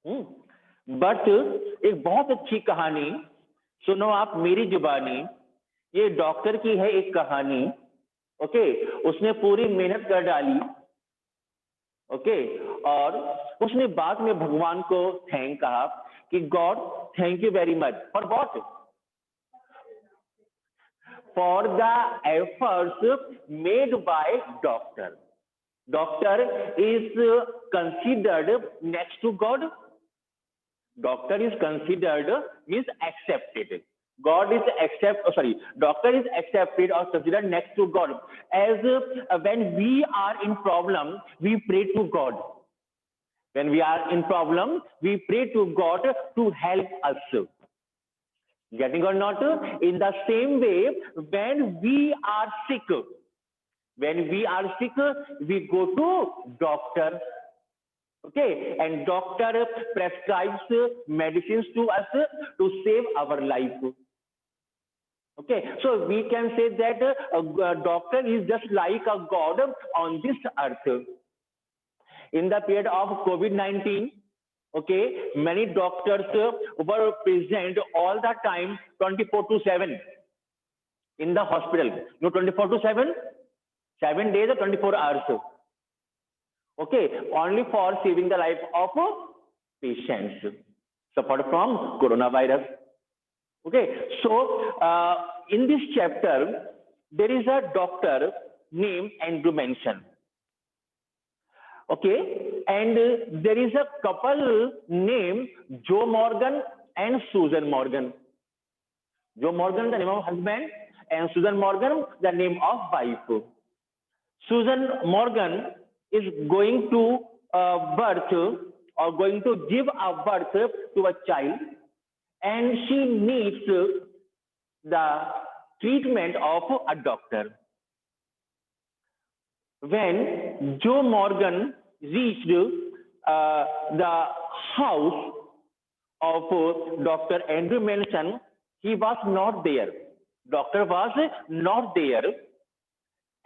But एक बहुत अच्छी कहानी सुनो आप मेरी जुबानी। ये डॉक्टर की है एक कहानी। ओके, उसने पूरी मेहनत कर डाली। ओके, और उसने बाद में भगवान को थैंक कहा कि God thank you very much for what, for the efforts made by doctor. Doctor is considered next to God. Doctor is considered means accepted. God is Doctor is accepted or considered next to God. As when we are in problem, we pray to God. When we are in problem, we pray to God to help us. Getting or not? In the same way, when we are sick, we go to doctor. Okay, and doctor prescribes medicines to us to save our life. Okay, so we can say that a doctor is just like a god on this earth. In the period of COVID-19, okay, many doctors were present all the time 24/7 in the hospital. No, 24/7, 7 days or 24 hours. Okay, only for saving the life of patients suffered from coronavirus. Okay, so in this chapter there is a doctor named Andrew Manson. Okay, and there is a couple named Joe Morgan and Susan Morgan. Joe Morgan, the name of husband, and Susan Morgan, the name of wife. Susan Morgan is going to birth or going to give a birth to a child, and she needs the treatment of a doctor. When Joe Morgan reached the house of Dr. Andrew Manson, he was not there. Doctor was not there,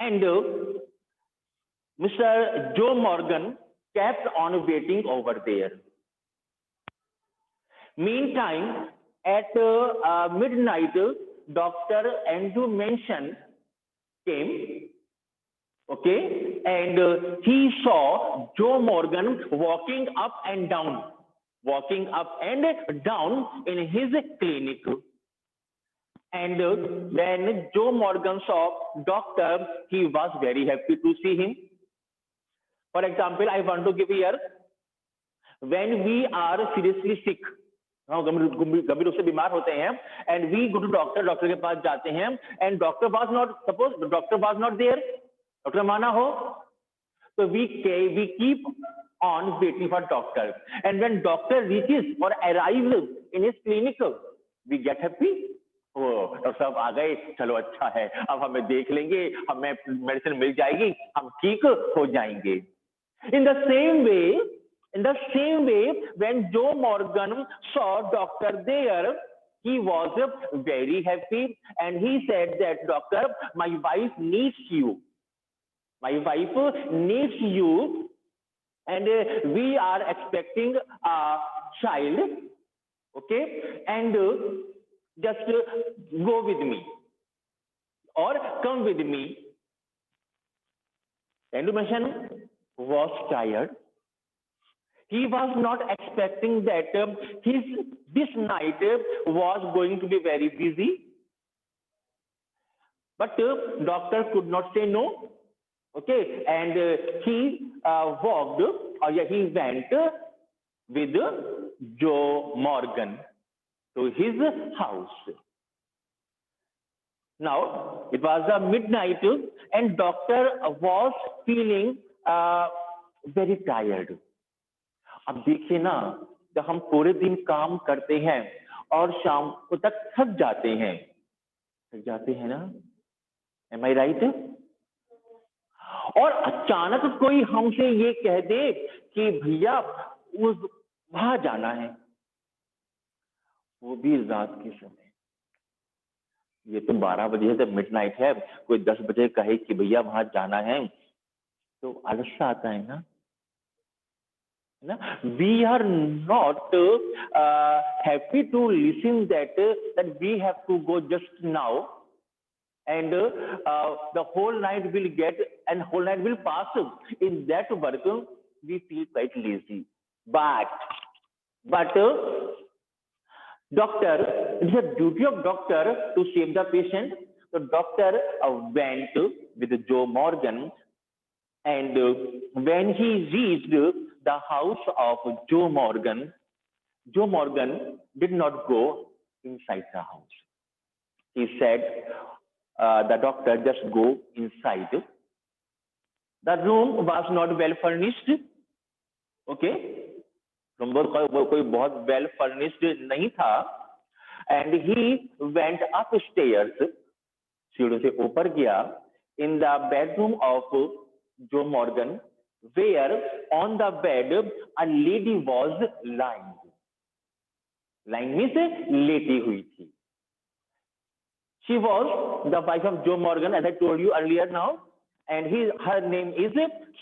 and Mr. Joe Morgan kept on waiting over there. Meantime, at midnight, Dr. Andrew Manson came, okay, and he saw Joe Morgan walking up and down in his clinic. And when Joe Morgan saw doctor, he was very happy to see him. For example, I want to give here, when we are seriously sick, गंभीर रूप से बीमार होते हैं, and we go to doctor के पास जाते हैं, and doctor was not there, doctor माना हो, so we keep on waiting for doctor, and when doctor reaches or arrives in his clinic, we get happy. Doctor साहब आ गए, चलो अच्छा है, अब हमें देख लेंगे, हमें मेडिसिन मिल जाएगी, हम ठीक हो जाएंगे. In the same way, when Joe Morgan saw doctor there, he was very happy, and he said that, doctor, my wife needs you. And we are expecting a child. Okay, and just go with me or come with me. Andrew Manson was tired. He was not expecting that this night was going to be very busy. But doctor could not say no. Okay, and he went with Joe Morgan to his house. Now, it was a midnight, and doctor was feeling very tired. अब देखिए ना, जब हम पूरे दिन काम करते हैं और शाम को तक थक जाते हैं ना, am I right? और अचानक कोई हमसे ये कह दे कि भैया वहां जाना है, वो भी रात के समय. ये तो 12 बजे है, जब मिडनाइट है, कोई 10 बजे कहे कि भैया वहां जाना है, तो आलस आता है ना. We are not happy to listen that we have to go just now, and the whole night will get and whole night will pass. In that work, we feel quite lazy. But doctor, it's a duty of doctor to save the patient. The doctor went with Joe Morgan, and when he reached the house of Joe Morgan did not go inside the house. He said, the doctor, just go inside. The room was not well furnished. Okay, कोई बहुत well furnished नहीं था, and he went upstairs, सीढ़ियों से ऊपर गया, in the bedroom of Joe Morgan, where on the bed a lady was lying. Lying means लेटी हुई थी. She was the wife of Joe Morgan, as I told you earlier now, and her name is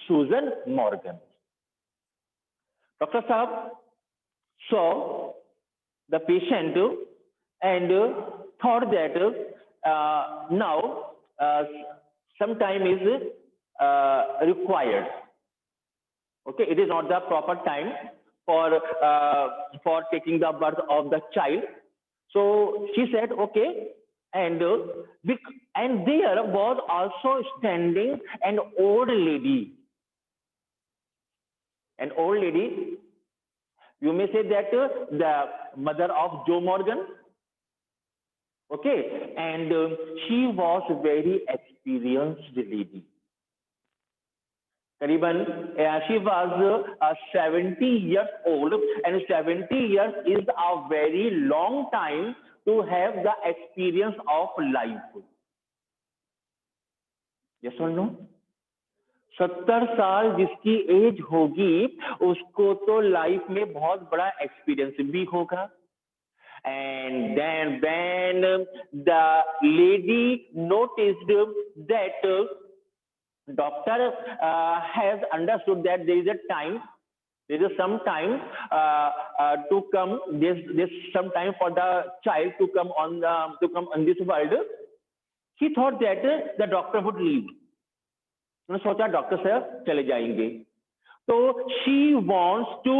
Susan Morgan. Dr. Saab saw the patient and thought that now some time is required. Okay, it is not the proper time for taking the birth of the child. So she said, okay, and there was also standing an old lady. An old lady, you may say that the mother of Joe Morgan. Okay, and she was a very experienced lady. Kariban, she was 70 years old, and 70 years is a very long time to have the experience of life. Yes or no? 70 साल जिसकी as होगी, उसको तो life में बहुत बड़ा experience भी होगा. And then when the lady noticed that doctor has understood that there is a time, there is some time to come, there's some time for the child to come on this world, he thought that the doctor would leave. उन्होंने सोचा doctor साहब चले जाएंगे. तो she wants to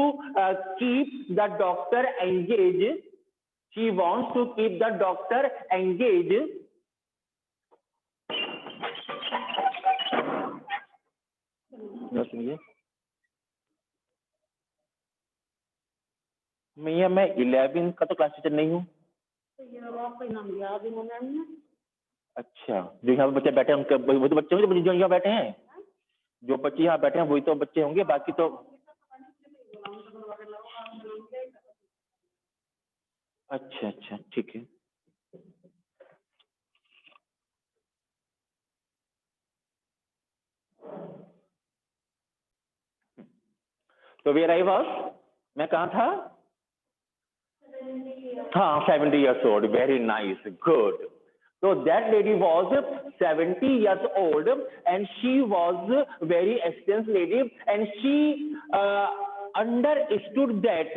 keep the doctor engage. She wants to keep the doctor engage. सुनिए भैया, मैं 11 का तो क्लास टीचर नहीं हूँ. अच्छा, जो यहाँ बच्चे बैठे हैं वो तो बच्चे होंगे जो यहाँ बैठे हैं. जो बच्चे यहाँ बैठे हैं वही तो बच्चे होंगे, बाकी तो. अच्छा अच्छा, ठीक है. तो वेयर आई वाज, मैं कहाँ था? हाँ, 70 years old. Very nice, good. So that lady was 70 years old, and she was a very experienced lady, and she understood that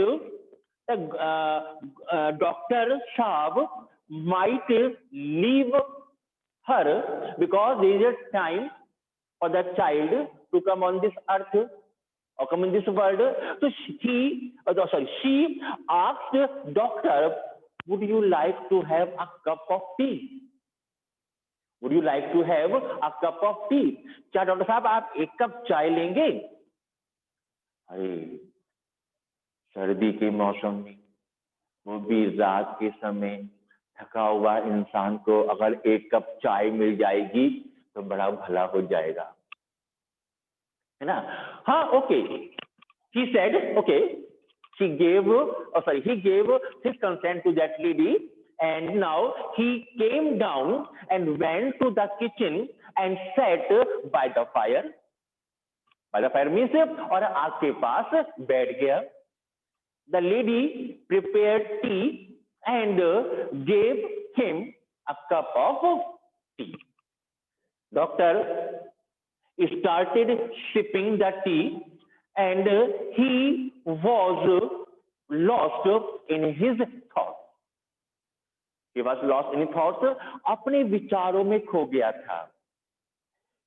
Dr. Saab might leave her because there is a time for the child to come on this earth or come in this world. So she asked doctor, would you like to have a cup of tea? Would you like to have a cup of tea? क्या doctor साहब आप एक cup चाय लेंगे? अरे सर्दी के मौसम में, वो भी रात के समय, थका हुआ इंसान को अगर एक कप चाय मिल जाएगी तो बड़ा भला हो जाएगा, है ना? हाँ, okay. He said, okay. He gave his consent to that lady, and now he came down and went to the kitchen and sat by the fire. By the fire means और आग के पास बैठ गया. The lady prepared tea and gave him a cup of tea. Doctor started sipping the tea, and he was lost in his thoughts. He was lost in his thoughts. अपने विचारों में खो गया था.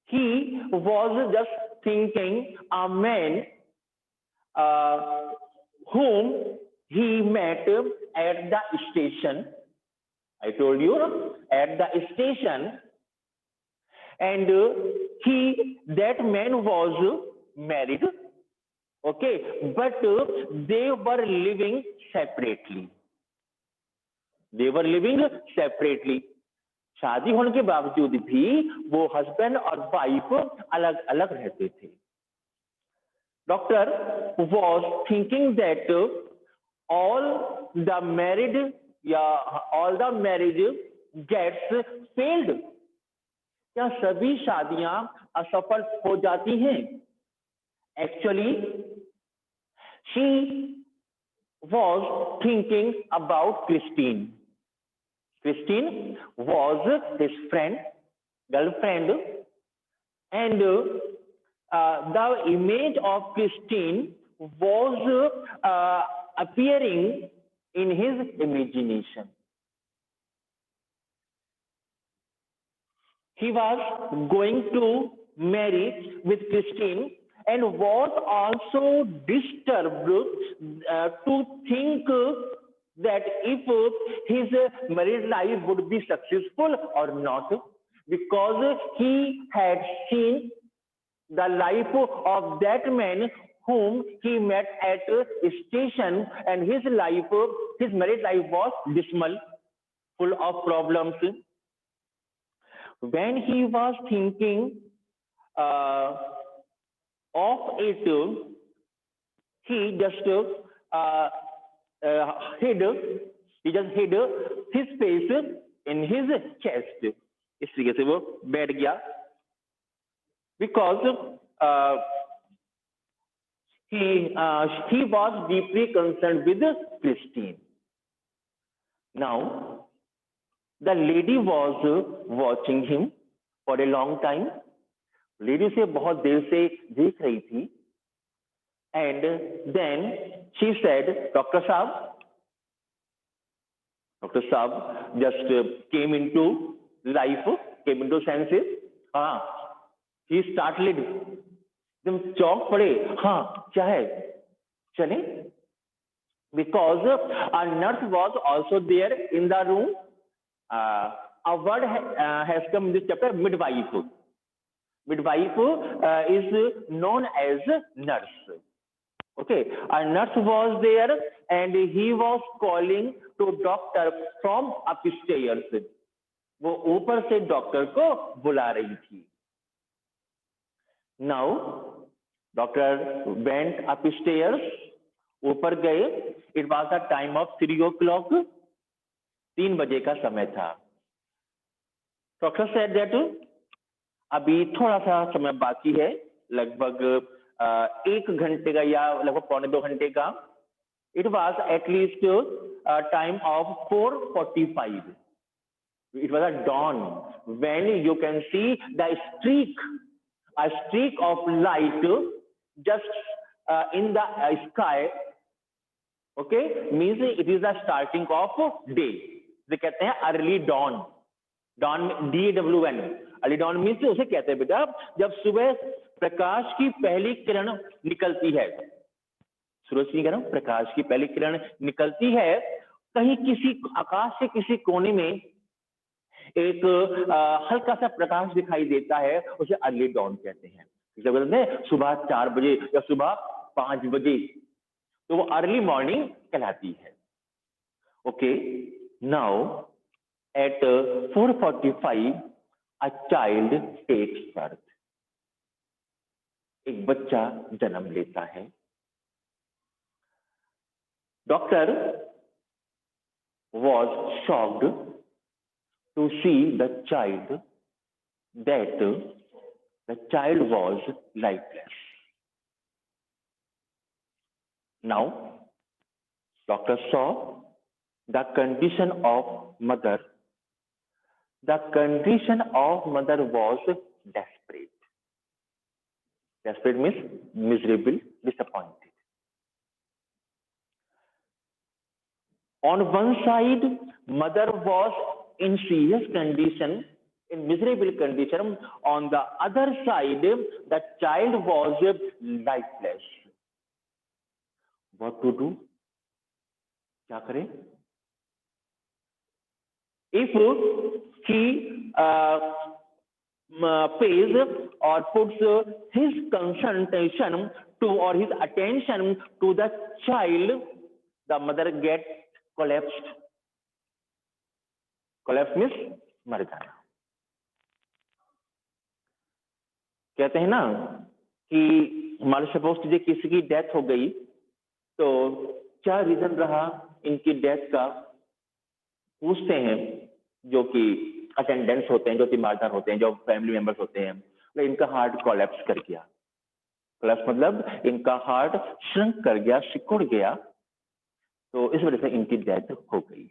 He was just thinking a man whom he met at the station. I told you, at the station, and that man was married, okay, but they were living separately. They were living separately. शादी होने के बावजूद भी वो husband और wife अलग अलग रहते थे. Doctor was thinking that all the marriage gets failed. क्या सभी शादियां असफल हो जाती हैं? Actually, she was thinking about Christine. Christine was his girlfriend, and the image of Christine was appearing in his imagination. He was going to marry with Christine and was also disturbed to think that if his married life would be successful or not, because he had seen the life of that man whom he met at a station, and his married life was dismal, full of problems. When he was thinking of it, he just hid his face in his chest. इस तरीके से वो बैठ गया, because he was deeply concerned with Christine. Now, the lady was watching him for a long time. Lady उसे बहुत देर से देख रही थी. And then she said, Dr. Saab just came into life, came into senses. He startled. तुम चौंक पड़े. हाँ, क्या है? चले? Because a nurse was also there in the room. A word has come in this chapter, midwife. Midwife is known as nurse. Okay, a nurse was there and he was calling to doctor from upstairs. वो ऊपर से doctor को बुला रही थी. Now, doctor went upstairs. ऊपर गए. It was the time of 3 o'clock. 3 बजे का समय था. Doctor said that अभी थोड़ा सा समय बाकी है, लगभग 1 घंटे का या लगभग पौने 2 घंटे का. It was at least a time of 4:45. It was a dawn when you can see a streak of light just in the sky. Okay, means it is the starting of day. इसे कहते हैं early dawn. Dawn DAWN. Early dawn means उसे कहते हैं बेटा जब सुबह प्रकाश की पहली किरण निकलती है. सूरज की किरण, प्रकाश की पहली किरण निकलती है, कहीं किसी आकाश के किसी कोने में एक हल्का सा प्रकाश दिखाई देता है, उसे अर्ली डॉन कहते हैं. जब बोलते हैं सुबह 4 बजे या सुबह 5 बजे, तो वो अर्ली मॉर्निंग कहलाती है. Okay, now at 4:45 a child takes birth. एक बच्चा जन्म लेता है. Doctor was shocked to see the child, that the child was lifeless. Now, doctor saw the condition of mother. The condition of mother was desperate. Desperate means miserable. disappointed. On one side, mother was in serious condition, in miserable condition. On the other side, the child was lifeless. What to do? क्या करें? If he pays or puts his concentration to or his attention to the child, the mother gets collapsed. Collapse means मर जाना. कहते हैं ना कि मान लो suppose कीजिए किसी की डेथ हो गई, तो क्या रीजन रहा इनकी डेथ का, पूछते हैं जो कि अटेंडेंट्स होते हैं, जो तीमारदार होते हैं, जो फैमिली मेंबर्स होते हैं, तो इनका हार्ट कोलैप्स कर गया. कोलैप्स मतलब इनका हार्ट श्रिंक कर गया, सिकुड़ गया, तो इस वजह से इनकी डेथ हो गई.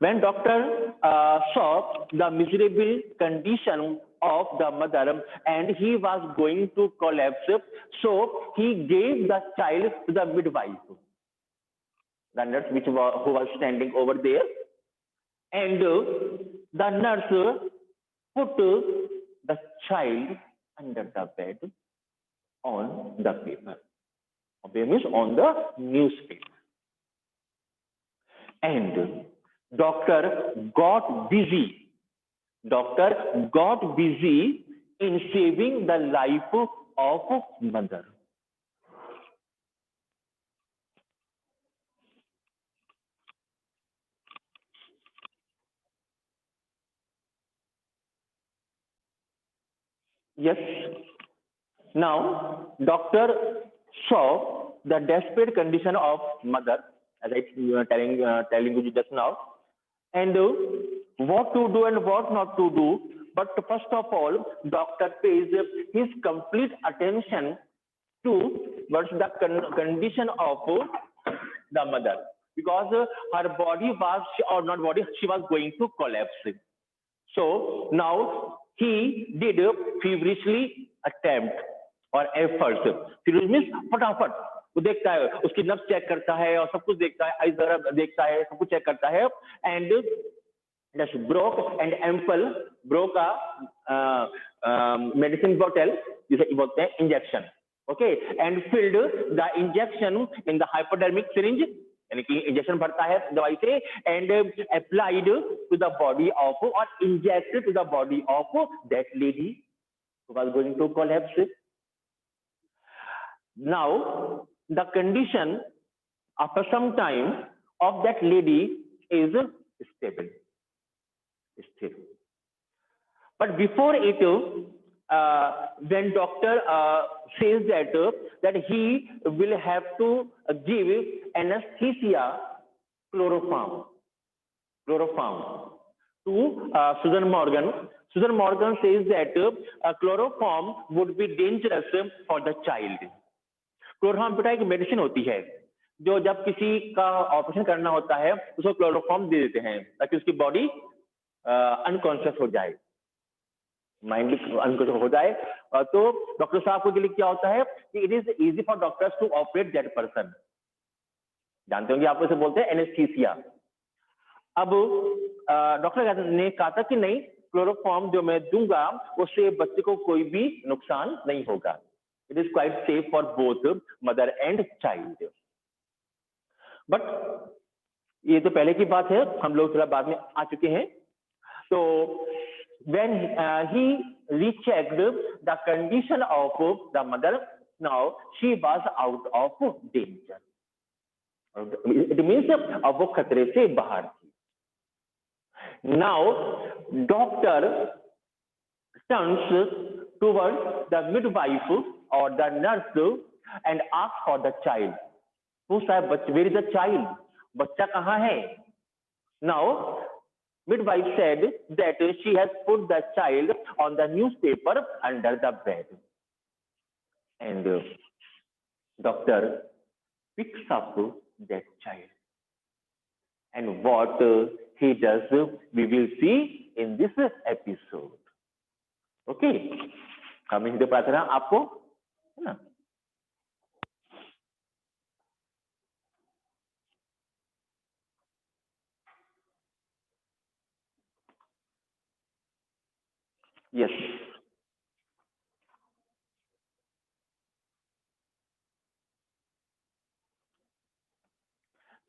When doctor saw the miserable condition of the mother and he was going to collapse, so he gave the child to the midwife, the nurse who was standing over there, and the nurse put the child under the bed on the paper. Means on the newspaper. And doctor got busy. Doctor got busy in saving the life of mother. Yes. Now, doctor saw the desperate condition of mother, as I telling you just now, and what to do and what not to do. But first of all, doctor pays his complete attention to what's the condition of the mother, because her body was, or not body, she was going to collapse. So now he did feverishly attempt और efforts. Feverish means फटाफट वो देखता है, उसकी नब्ज check करता है और सब कुछ देखता है, आइस वगैरह देखता है, सब कुछ चेक करता है, and just broke and ample broke a medicine bottle, जिसे बोलते हैं injection, okay, and filled the injection in the hypodermic syringe, यानी कि इंजेक्शन भरता है दवाई से, and applied to the body of or injected to the body of that lady who was going to collapse. Now the condition after some time of that lady is stable. But before it, when doctor says that he will have to give anesthesia, chloroform to Susan Morgan. Susan Morgan says that chloroform would be dangerous for the child. Chloroform बेटा एक medicine होती है, जो जब किसी का operation करना होता है उसको क्लोरोफॉर्म दे देते हैं ताकि उसकी बॉडी अनकॉन्शियस हो जाए, माइंड अनकॉन्शियस हो जाए. तो डॉक्टर साहब के लिए क्या होता है कि it is easy for doctors to operate that person. जानते होंगे आप इसे बोलते हैं एनेस्थीसिया. अब डॉक्टर ने कहा था कि नहीं, क्लोरोफॉर्म जो मैं दूंगा उससे बच्चे को कोई भी नुकसान नहीं होगा. It is quite safe for both mother and child. But ये तो पहले की बात है, हम लोग थोड़ा बाद में आ चुके हैं. तो when he rechecked the condition of the mother, now she was out of danger. It means अब वो खतरे से बाहर थी. Now doctor turns towards the midwife or the nurse and asks for the child. पूछता है where is the child? बच्चा कहाँ है? Now midwife said that she has put the child on the newspaper under the bed, and doctor picks up that child, and what he does we will see in this episode. Okay, हम हिंदी पढ़ा था आपको, है ना. Yes.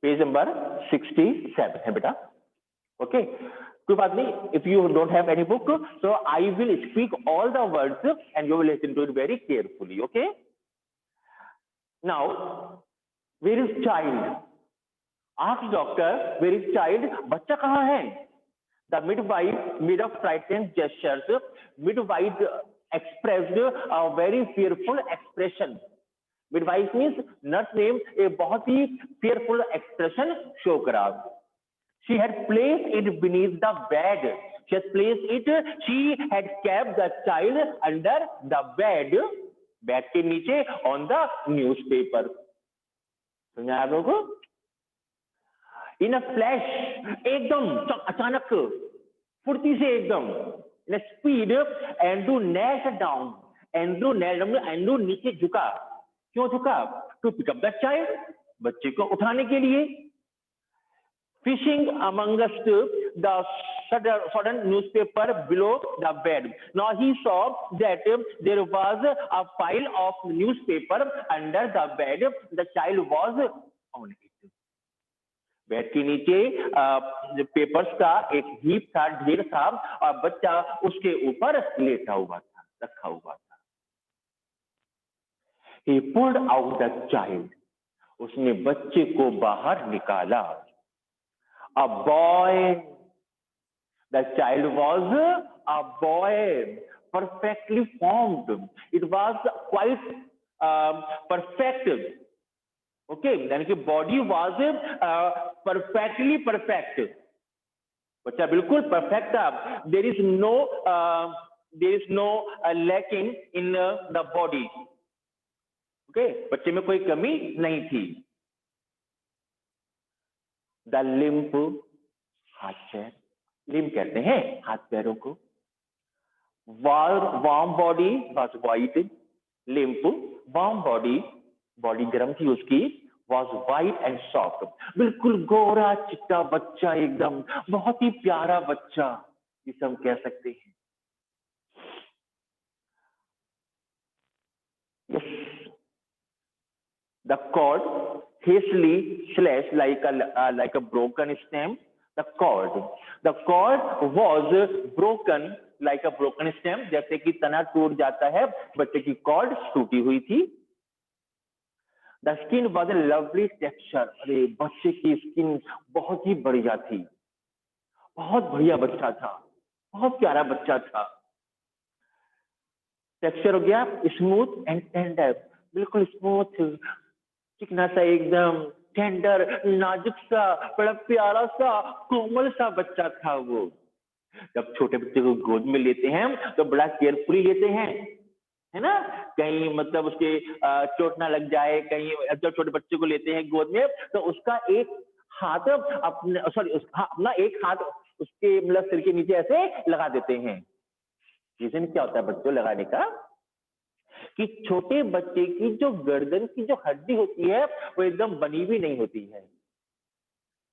Page number 67 है बेटा. Okay. कोई बात नहीं. If you don't have any book, so I will speak all the words and you will listen to it very carefully. Okay. Now, where is child? Ask doctor, where is child? बच्चा कहाँ है? The midwife made a frightened gestures. Midwife expressed a very fearful expression. Midwife means nurse name a बहुत ही fearful expression show करा. She had placed it beneath the bed. She had placed it. She had kept the child under the bed. Bed के नीचे on the newspaper. समझा आप लोगों को? In a flash, एकदम अचानक फुर्ती से एकदम in a speed, Andrew knelt down. Andrew नीचे झुका. क्यों झुका? To pick up the child. बच्चे को उठाने के लिए. Fishing amongst the sudden newspaper below the bed. Now he saw that there was a pile of newspaper under the bed. The child was on it. Bed के नीचे papers का एक heap था, ढेर था, और बच्चा उसके ऊपर लेटा हुआ था, रखा हुआ था. He pulled out the child. उसने बच्चे को बाहर निकाला. A boy. The child was a boy, perfectly formed. It was quite perfect. Okay, यानी कि बॉडी वॉज परफेक्टली परफेक्ट. बच्चा बिल्कुल परफेक्ट था. There is no lacking in the body. Okay, बच्चे में कोई कमी नहीं थी. द लिम्प, हाथ पैर, लिम्प कहते हैं हाथ पैरों को. Warm body was white. Limp, warm body, body गर्म थी उसकी. Was white and soft. बिल्कुल गोरा चिट्टा बच्चा, एकदम बहुत ही प्यारा बच्चा, जिसे हम कह सकते हैं. Yes. The cord hastily slashed like a broken stem. The cord was broken like a broken stem. जैसे कि तना टूट जाता है, बच्चे की कॉर्ड टूटी हुई थी. The skin was a lovely texture. अरे बच्चे की स्किन बहुत ही बढ़िया थी. बहुत बढ़िया बच्चा था, बहुत प्यारा बच्चा था. टेक्सचर हो गया स्मूथ एंड टेंडर. बिल्कुल स्मूथ, चिकना सा, एकदम टेंडर, नाजुक सा, बड़ा प्यारा सा, कोमल सा बच्चा था वो. जब छोटे बच्चे को गोद में लेते हैं तो बड़ा केयरफुली लेते हैं, है ना. कहीं मतलब उसके चोट ना लग जाए. कहीं जब छोटे बच्चे को लेते हैं गोद में तो उसका एक हाथ अपना एक हाथ उसके मतलब सिर के नीचे ऐसे लगा देते हैं. रीजन क्या होता है बच्चों लगाने का? कि छोटे बच्चे की जो गर्दन की जो हड्डी होती है वो एकदम बनी हुई नहीं होती है.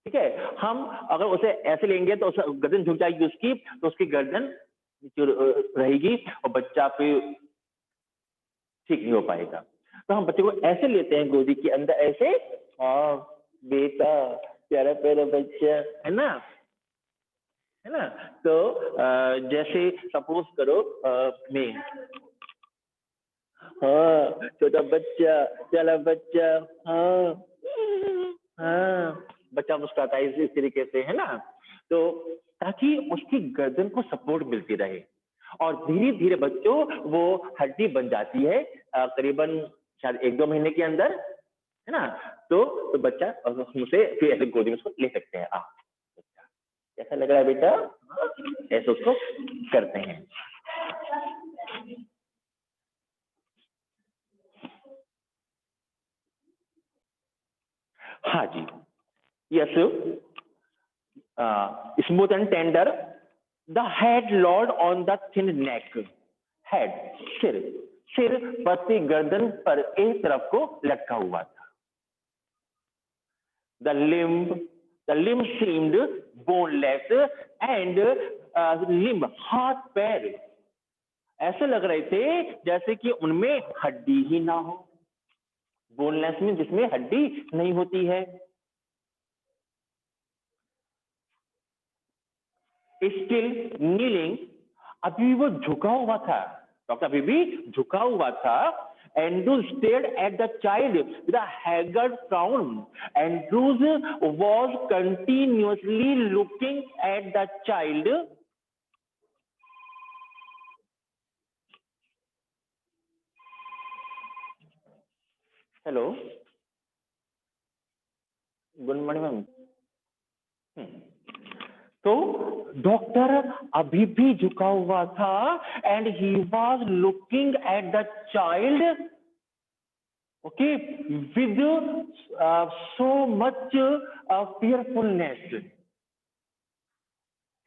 ठीक है, हम अगर उसे ऐसे लेंगे तो गर्दन झुक जाएगी उसकी, तो उसकी गर्दन रहेगी और बच्चा फिर ठीक नहीं हो पाएगा. तो हम बच्चे को ऐसे लेते हैं गोदी के अंदर ऐसे. हाँ बेटा, प्यारा प्यारा बच्चा, है ना, है ना. तो जैसे सपोज करो मैं, हाँ छोटा बच्चा, प्यारा बच्चा, हाँ हाँ, बच्चा मुस्कुराता है इस तरीके से, है ना. तो ताकि उसकी गर्दन को सपोर्ट मिलती रहे और धीरे धीरे बच्चों वो हड्डी बन जाती है करीबन शायद 1-2 महीने के अंदर, है ना. तो बच्चा उसे फिर ऐसे गोदी में उसको ले सकते हैं. बच्चा कैसा लग रहा है बेटा? ऐसे उसको करते हैं. हाँ जी. Yes, smooth and tender. The head lord on the thin neck. Head, सिर, सिर पति गर्दन पर एक तरफ को लटका हुआ था. The limb seemed boneless and limb, हाथ पैर ऐसे लग रहे थे जैसे कि उनमें हड्डी ही ना हो। बोनलेस में जिसमें हड्डी नहीं होती है। स्टिल नीलिंग, अभी वो झुका हुआ था, डॉक्टर अभी भी झुका हुआ था। Andrews stared at the child with a haggard frown. Andrews was continuously looking at the child. Hello, good morning ma'am. तो डॉक्टर अभी भी झुका हुआ था and he was looking at the child, okay, with so much fearfulness.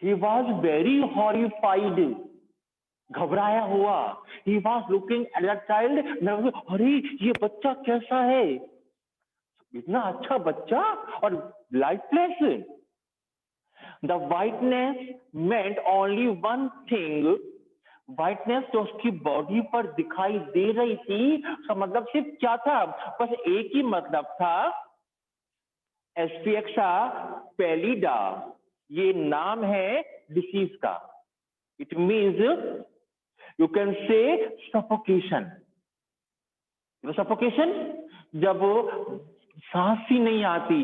He was very horrified, घबराया हुआ। He was looking at the child, अरे ये बच्चा कैसा है, इतना अच्छा बच्चा और lifeless. The whiteness meant only one thing. Whiteness जो उसकी बॉडी पर दिखाई दे रही थी, उसका मतलब सिर्फ क्या था, बस एक ही मतलब था, एस्पिएक्सा पैलिडा, ये नाम है डिसीज का। It means you can say suffocation. Suffocation जब सांस ही नहीं आती,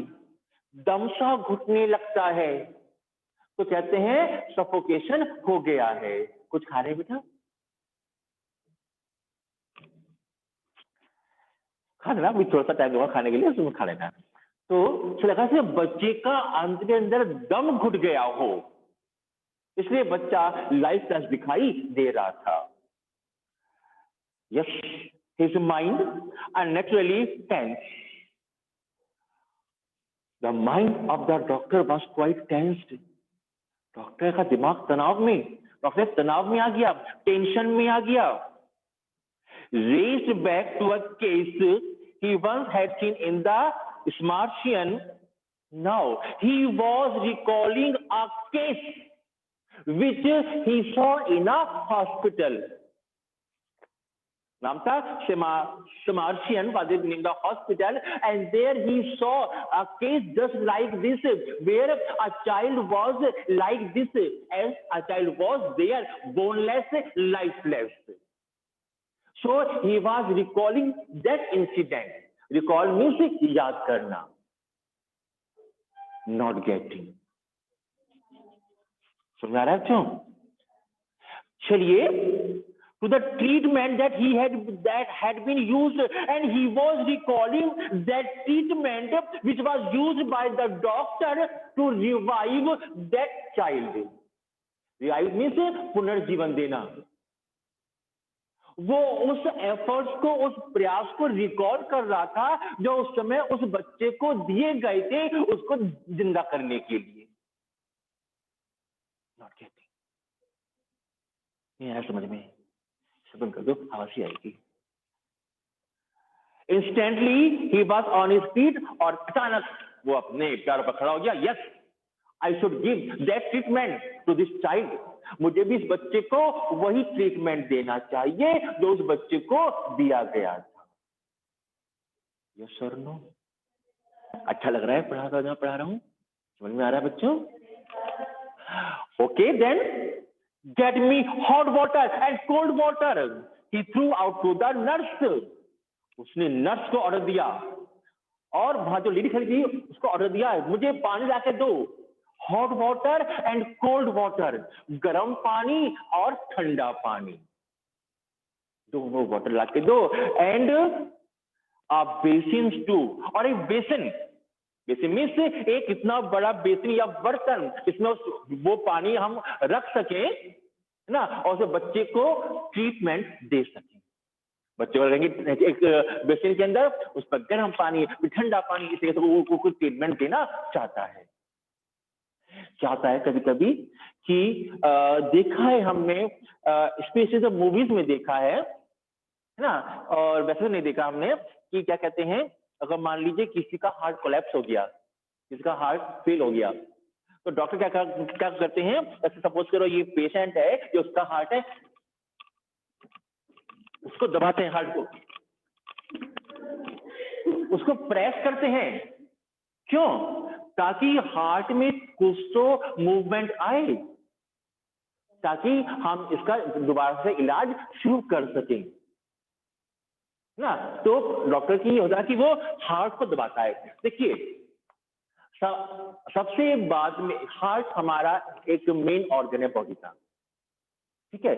दम सा घुटने लगता है, तो कहते हैं सफोकेशन हो गया है। कुछ खा रहे बेटा, खा लेना, अभी थोड़ा सा टाइम दूंगा खाने के लिए, उसमें खा लेना। तो लगा से बच्चे का अंदर अंदर दम घुट गया हो, इसलिए बच्चा लाइफलेस दिखाई दे रहा था। Yes, his mind unnaturally tense. The mind of the doctor was quite tensed. Doctor का दिमाग तनाव में, डॉक्टर तनाव में आ गया, टेंशन में आ गया। Raised back to a case he once had seen in the Smartian. Now he was recalling a case which he saw in a hospital. नाम था Smartian, was in the hospital, and there he saw a case just like this, where a child was like this, as a child was there, boneless, lifeless. So he was recalling that incident. Recall means याद करना, not getting. समझ आ रहा है बच्चों? चलिए, to the treatment that had been used, and he was recalling that treatment which was used by the doctor to revive that child. Revive means पुनर्जीवन देना। वो उस एफर्ट्स को, उस प्रयास को रिकॉर्ड कर रहा था जो उस समय उस बच्चे को दिए गए थे उसको जिंदा करने के लिए। नॉट गेटिंग, नहीं आया समझ में? बंद कर दो, आवाज ही आएगी। इंस्टेंटली ही वाज ऑन हिज फीट, और अचानक वो अपने पैरों पर खड़ा हो गया। Yes, I should give that treatment to this child. मुझे भी इस बच्चे को वही ट्रीटमेंट देना चाहिए जो उस बच्चे को दिया गया था। Yes sir, no? अच्छा लग रहा है पढ़ा रहा हूं? समझ में आ रहा है बच्चों? Okay then, get me hot water and cold water. He threw out to the nurse. उसने नर्स को ऑर्डर दिया, और वहां जो लेडी खड़ी थी उसको ऑर्डर दिया, मुझे पानी लाके दो, hot water and cold water, गर्म पानी और ठंडा पानी, दोनों वाटर लाके दो। एंड अ बेसिन टू, और एक बेसिन, बेसिन मीन्स एक इतना बड़ा बेसिन या बर्तन, इसमें वो पानी हम रख सके ना, और उस बच्चे को ट्रीटमेंट दे सके। बच्चे को रहेंगे एक बेसिन के अंदर, उस पर गर्म पानी, ठंडा पानी, इस तरह से वो कुछ ट्रीटमेंट देना चाहता है। कभी कभी कि देखा है हमने, स्पेशली तो मूवीज में देखा है ना, और वैसे नहीं देखा हमने, कि क्या कहते हैं, अगर मान लीजिए किसी का हार्ट कोलैप्स हो गया, किसी का हार्ट फेल हो गया, तो डॉक्टर क्या करते हैं, ऐसे सपोज करो ये पेशेंट है कि उसका हार्ट है उसको दबाते हैं, हार्ट को, उसको प्रेस करते हैं। क्यों? ताकि हार्ट में कुछ तो मूवमेंट आए, ताकि हम इसका दोबारा से इलाज शुरू कर सकें ना। तो डॉक्टर की होता है कि वो हार्ट को दबाता है। देखिए, सबसे बाद में हार्ट हमारा एक मेन ऑर्गन है बॉडी का, ठीक है।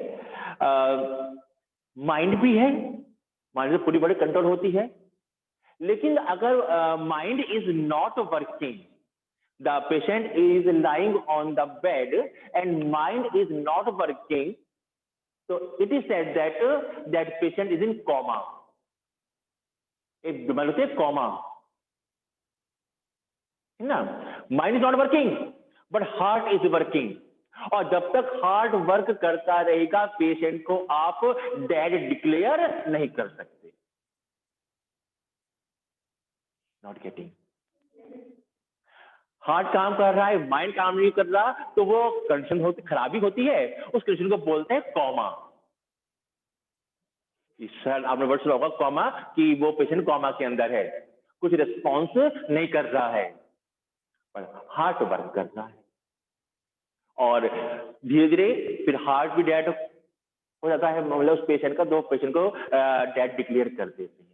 माइंड भी है, माइंड से पूरी बॉडी कंट्रोल होती है। लेकिन अगर mind is not working, the patient is lying on the bed and mind is not working, तो it is said that that patient is in coma. एक बीमारी होती है कॉमा, है ना। Mind is not working but heart is working, और जब तक हार्ट वर्क करता रहेगा पेशेंट को आप डेड डिक्लेयर नहीं कर सकते। Not getting? हार्ट काम कर रहा है, माइंड काम नहीं कर रहा, तो वो कंडीशन होती, खराबी होती है, उस कंडीशन को बोलते हैं कॉमा। सर आपने वर्ड सुना होगा कॉमा, कि वो पेशेंट कॉमा के अंदर है, कुछ रिस्पॉन्स नहीं कर रहा है, पर हार्ट वर्क कर रहा है, और धीरे धीरे फिर हार्ट भी डेड हो जाता है, मतलब उस पेशेंट का, दो पेशेंट को डेड डिक्लेयर कर देते हैं।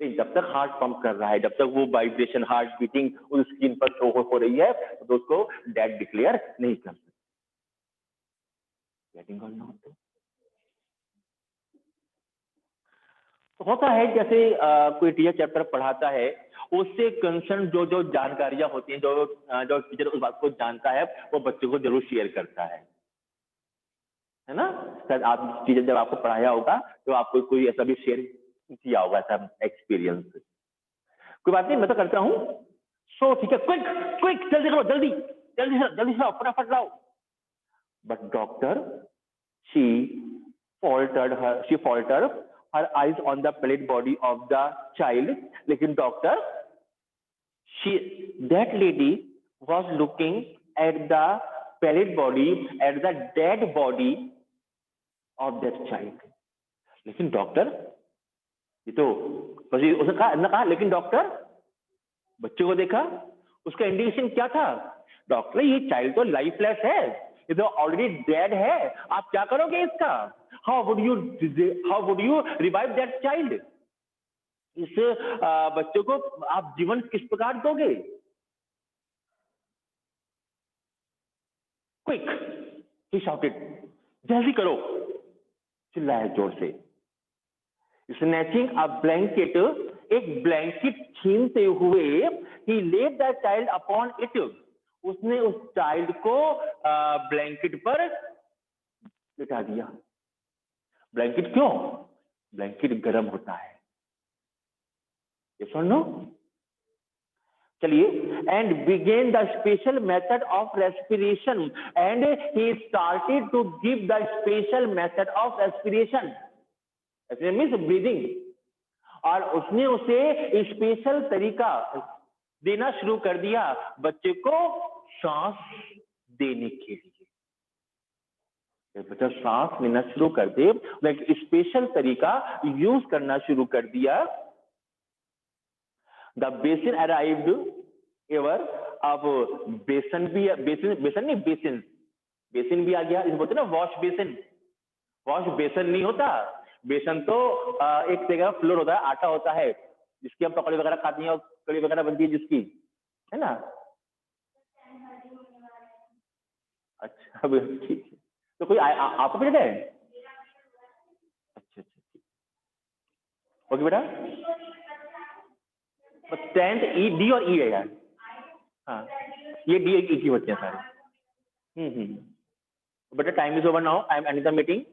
लेकिन जब तक हार्ट पंप कर रहा है, जब तक वो वाइब्रेशन, हार्ट बीटिंग उस स्क्रीन पर शो हो रही है, तो उसको डेड डिक्लेयर नहीं कर सकते। गेटिंग और नॉट? तो होता है जैसे कोई टीचर चैप्टर पढ़ाता है, उससे कंसर्न जो जो जानकारियां होती हैं, जो जो टीचर उस बात को जानता है, वो बच्चों को जरूर शेयर करता है ना। सर आप टीचर जब आपको पढ़ाया होगा तो आपको कोई ऐसा भी शेयर किया होगा, ऐसा एक्सपीरियंस। कोई बात नहीं, मैं तो करता हूँ। सो ठीक है, क्विक क्विक, जल्दी करो, जल्दी जल्दी जल्दी से फटाफट लाओ। But doctor, she faltered her eyes on the pallid body of the child. लेकिन doctor, that lady was looking at the pallid body, at the dead body of that child. लेकिन डॉक्टर, ये तो उसने कहा लेकिन डॉक्टर, बच्चे को देखा, उसका इंडिकेशन क्या था? डॉक्टर, ये चाइल्ड तो लाइफलेस है, ये तो ऑलरेडी डेड है, आप क्या करोगे इसका? How would you revive that child? इस बच्चे को आप जीवन किस प्रकार दोगे? क्विक, ही शाउटेड, जल्दी करो, चिल्लाया जोर से। स्नैचिंग अ ब्लैंकेट, एक ब्लैंकेट छीनते हुए, he led the child upon it, उसने उस चाइल्ड को ब्लैंकेट पर लिटा दिया। ब्लैंकेट क्यों? ब्लैंकेट गर्म होता है, ये सुनो। चलिए, and begin the special method of respiration, and he started to give the special method of respiration, means breathing, और उसने उसे स्पेशल तरीका देना शुरू कर दिया बच्चे को सांस देने के लिए। बच्चा सांस लेना शुरू कर दे, एक स्पेशल तरीका यूज करना शुरू कर दिया। द बेसिन अराइव्ड एवर, अब बेसन भी, बेसन नहीं, बेसिन भी आ गया। इसे बोलते ना वॉश बेसिन। वॉश बेसन नहीं होता, बेसन तो एक जगह फ्लोर होता है, आटा होता है, जिसकी हम पकौड़े वगैरह खाते हैं और कड़ी वगैरह बनती है जिसकी, है ना। अच्छा, ठीक है, तो कोई आपको भी है? अच्छा अच्छा, ठीक, ओके बेटा। 10th ई, डी और ई है यार। हाँ, ये डी ई की बच्चे हैं सारे। बेटा, time is over now, I am ending the meeting.